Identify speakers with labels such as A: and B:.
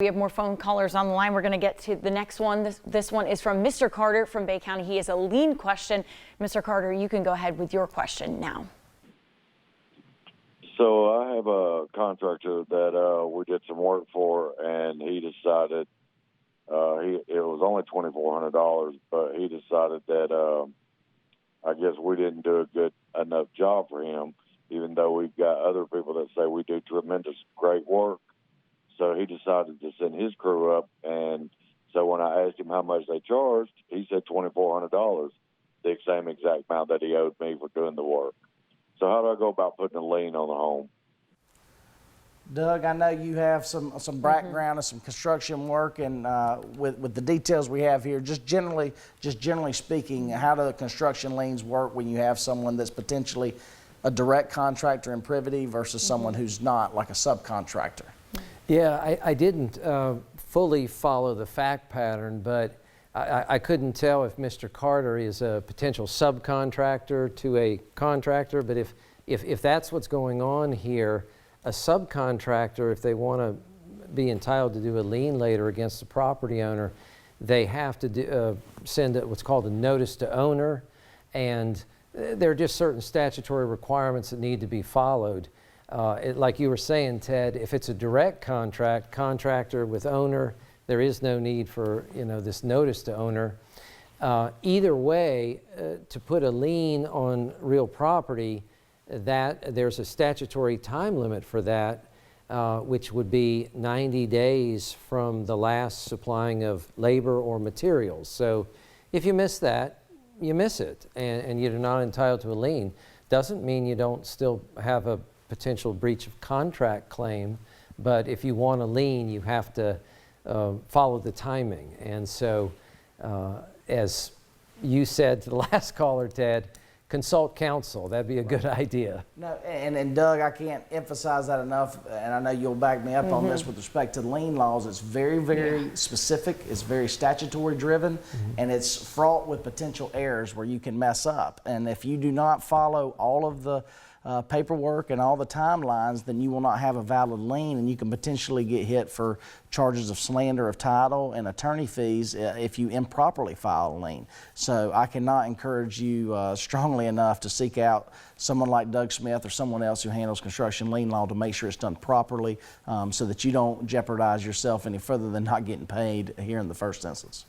A: We have more phone callers on the line. We're going to get to the next one. This one is from Mr. Carter from Bay County. He has a lien question. Mr. Carter, you can go ahead with your question now.
B: So I have a contractor that we did some work for, and he decided it was only $2,400, but he decided that I guess we didn't do a good enough job for him, even though we've got other people that say we do tremendous, great work. So he decided to send his crew up, and so when I asked him how much they charged, he said $2,400, the same exact amount that he owed me for doing the work. So how do I go about putting a lien on the home?
C: Doug, I know you have some background and some construction work, and with the details we have here, just generally speaking, how do the construction liens work when you have someone that's potentially a direct contractor in privity versus someone who's not, like a subcontractor?
D: Yeah, I didn't fully follow the fact pattern, but I couldn't tell if Mr. Carter is a potential subcontractor to a contractor. But if that's what's going on here, a subcontractor, if they want to be entitled to do a lien later against the property owner, they have to send what's called a notice to owner, and there are just certain statutory requirements that need to be followed. Like you were saying, Ted, if it's a direct contractor with owner, there is no need for this notice to owner. Either way, to put a lien on real property, that there's a statutory time limit for that, which would be 90 days from the last supplying of labor or materials. So if you miss that, you miss it, and you're not entitled to a lien. Doesn't mean you don't still have a potential breach of contract claim, but if you want a lien, you have to follow the timing. And so, as you said to the last caller, Ted, consult counsel. That'd be a good idea. No,
C: and Doug, I can't emphasize that enough, and I know you'll back me up on this with respect to lien laws. It's very, very specific. It's very statutory driven, and it's fraught with potential errors where you can mess up. And if you do not follow all of the paperwork and all the timelines, then you will not have a valid lien, and you can potentially get hit for charges of slander of title and attorney fees if you improperly file a lien. So I cannot encourage you strongly enough to seek out someone like Doug Smith or someone else who handles construction lien law to make sure it's done properly, so that you don't jeopardize yourself any further than not getting paid here in the first instance.